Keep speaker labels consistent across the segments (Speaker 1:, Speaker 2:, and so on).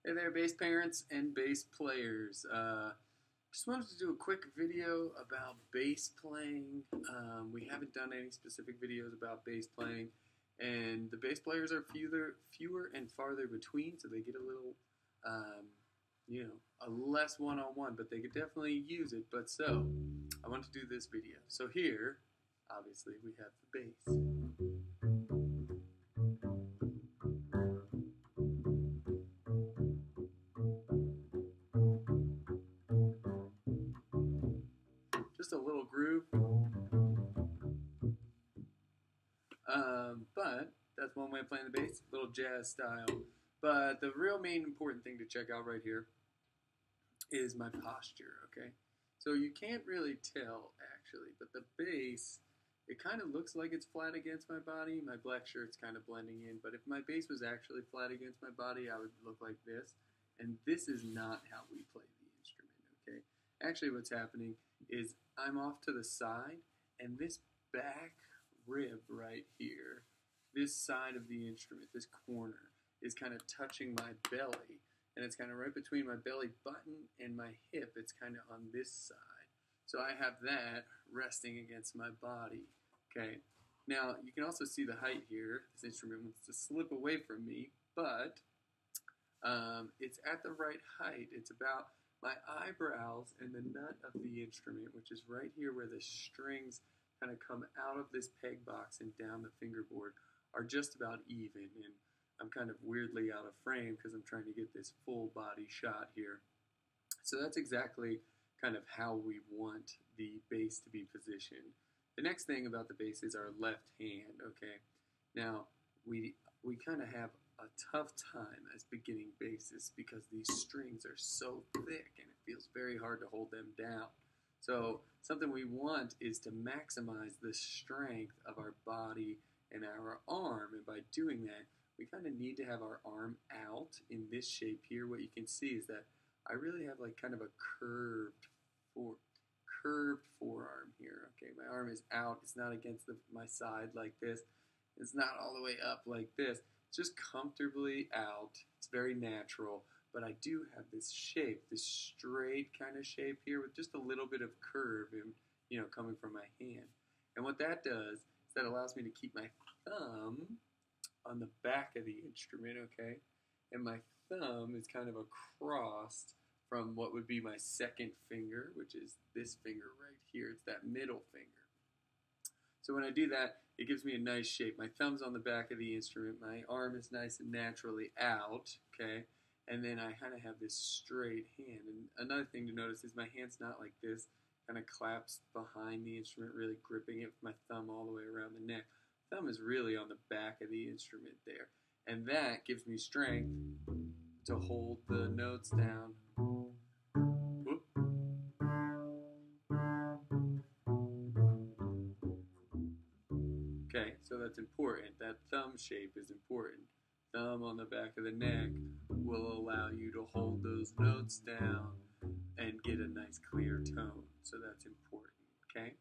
Speaker 1: Hey there, bass parents and bass players. Just wanted to do a quick video about bass playing. We haven't done any specific videos about bass playing, and the bass players are fewer and farther between, so they get a little, a less one-on-one, but they could definitely use it. But so, I want to do this video. So here, obviously, we have the bass. Just a little groove. But that's one way of playing the bass, a little jazz style. But the real main important thing to check out right here is my posture, okay? So you can't really tell, actually, but the bass, it kind of looks like it's flat against my body. My black shirt's kind of blending in, but if my bass was actually flat against my body, I would look like this. And this is not how we play the instrument, okay? Actually, what's happening is I'm off to the side, and this back rib right here, this side of the instrument, this corner, is kind of touching my belly, and it's kind of right between my belly button and my hip. It's kind of on this side. So I have that resting against my body, okay? Now, you can also see the height here. This instrument wants to slip away from me, but it's at the right height. It's about my eyebrows and the nut of the instrument, which is right here where the strings kind of come out of this peg box and down the fingerboard, are just about even. And I'm kind of weirdly out of frame because I'm trying to get this full body shot here. So that's exactly kind of how we want the bass to be positioned. The next thing about the bass is our left hand, okay? Now, we kind of have a tough time as beginning bassists because these strings are so thick and it feels very hard to hold them down. So something we want is to maximize the strength of our body and our arm, and by doing that, we kind of need to have our arm out in this shape here. What you can see is that I really have like kind of a curved forearm here. Okay, my arm is out. It's not against my side like this. It's not all the way up like this. It's just comfortably out. It's very natural, but I do have this shape, this straight kind of shape here with just a little bit of curve, coming from my hand. And what that does is that allows me to keep my thumb on the back of the instrument, okay? And my thumb is kind of across from what would be my second finger, which is this finger right here. It's that middle finger. So when I do that, it gives me a nice shape. My thumb's on the back of the instrument. My arm is nice and naturally out, okay? And then I kind of have this straight hand. And another thing to notice is my hand's not like this, kind of collapsed behind the instrument, really gripping it with my thumb all the way around the neck. Thumb is really on the back of the instrument there. And that gives me strength to hold the notes down. Whoop. Okay, so that's important. That thumb shape is important. Thumb on the back of the neck will allow you to hold those notes down and get a nice clear tone. So that's important, okay?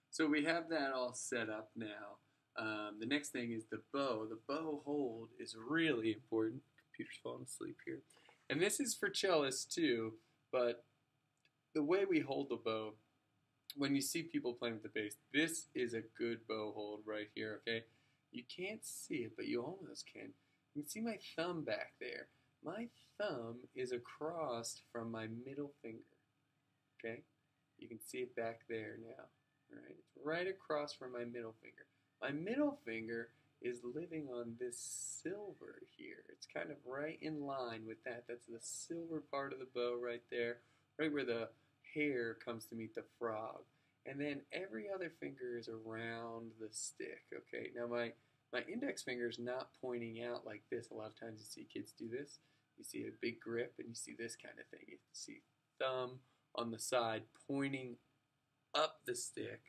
Speaker 1: So we have that all set up now. The next thing is the bow. The bow hold is really important. Computer's falling asleep here. And this is for cellists too, but the way we hold the bow, when you see people playing with the bass, this is a good bow hold right here, okay? You can't see it, but you almost can. You can see my thumb back there. My thumb is across from my middle finger, okay? You can see it back there now, all right? It's right across from my middle finger. My middle finger is living on this silver here. It's kind of right in line with that. That's the silver part of the bow right there, right where the hair comes to meet the frog. And then every other finger is around the stick, okay? Now my index finger is not pointing out like this. A lot of times you see kids do this. You see a big grip and you see this kind of thing. You see thumb on the side pointing up the stick.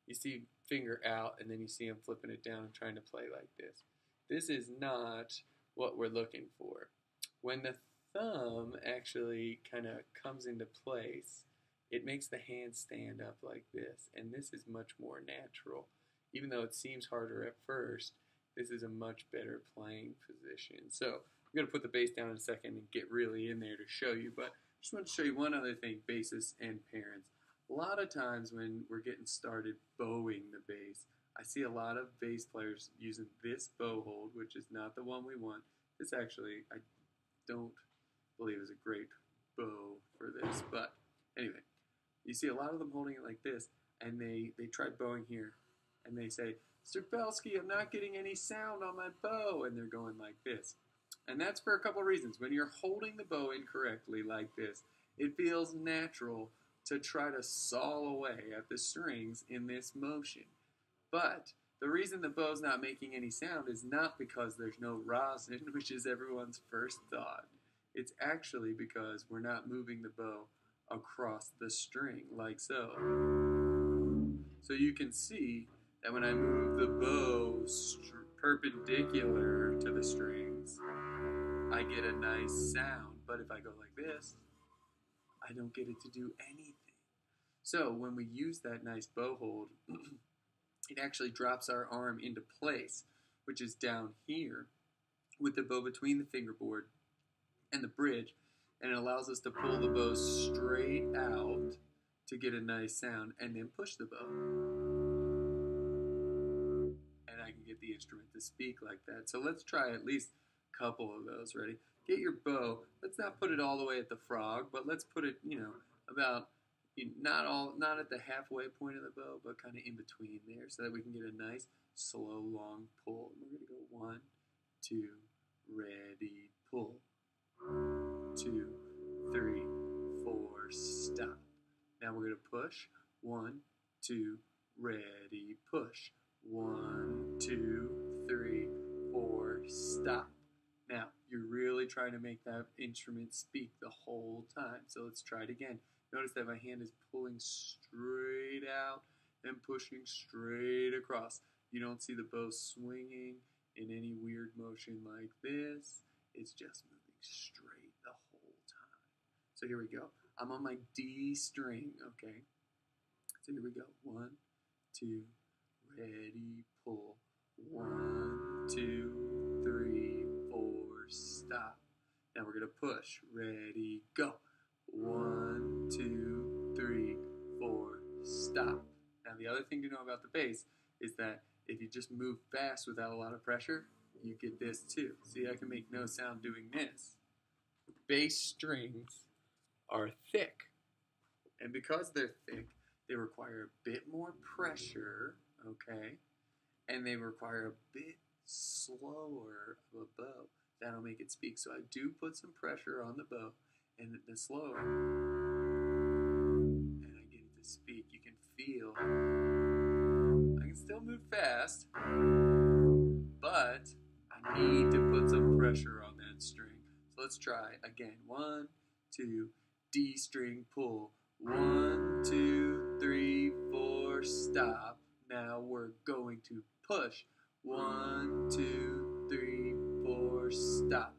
Speaker 1: You see finger out, and then you see him flipping it down and trying to play like this. This is not what we're looking for. When the thumb actually kind of comes into place, it makes the hand stand up like this, and this is much more natural. Even though it seems harder at first, this is a much better playing position. So I'm going to put the bass down in a second and get really in there to show you, but I just want to show you one other thing, basses and parents. A lot of times when we're getting started bowing the bass, I see a lot of bass players using this bow hold, which is not the one we want. This actually, I don't believe is a great bow for this, but anyway, you see a lot of them holding it like this, and they try bowing here, and they say, "Mr. Belsky, I'm not getting any sound on my bow," and they're going like this. And that's for a couple reasons. When you're holding the bow incorrectly like this, it feels natural to try to saw away at the strings in this motion. But the reason the bow's not making any sound is not because there's no rosin, which is everyone's first thought. It's actually because we're not moving the bow across the string like so. So you can see that when I move the bow perpendicular to the strings, I get a nice sound. But if I go like this, I don't get it to do anything. So when we use that nice bow hold, it actually drops our arm into place, which is down here with the bow between the fingerboard and the bridge, and it allows us to pull the bow straight out to get a nice sound, and then push the bow. And I can get the instrument to speak like that. So let's try at least a couple of those. Ready? Get your bow. Let's not put it all the way at the frog, but let's put it, about not at the halfway point of the bow, but kind of in between there, so that we can get a nice, slow, long pull. And we're going to go 1, 2, ready, pull. 2, 3, 4, stop. Now we're going to push. 1, 2, ready, push. 1, 2, 3, 4, stop. Now, you're really trying to make that instrument speak the whole time. So let's try it again. Notice that my hand is pulling straight out and pushing straight across. You don't see the bow swinging in any weird motion like this. It's just moving straight the whole time. So here we go. I'm on my D string, okay? So here we go. 1, 2, ready, pull. 1, 2, 3, 4, stop. Now we're going to push. Ready, go. 1, 2, 3, 4, stop. Now the other thing to know about the bass is that if you just move fast without a lot of pressure, you get this too. See, I can make no sound doing this. Bass strings are thick. And because they're thick, they require a bit more pressure, okay? And they require a bit slower of a bow. That'll make it speak. So I do put some pressure on the bow, and the slower, and I get it to speak. You can feel, I can still move fast, but I need to put some pressure on that string. So let's try again. 1, 2, D string, pull. 1, 2, 3, 4, stop. Now we're going to push. 1, 2, 3, 4, stop.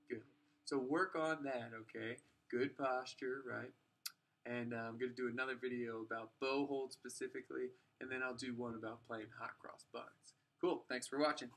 Speaker 1: Good. So work on that, okay? Good posture, right? And I'm going to do another video about bow hold specifically, and then I'll do one about playing hot cross buttons. Cool. Thanks for watching.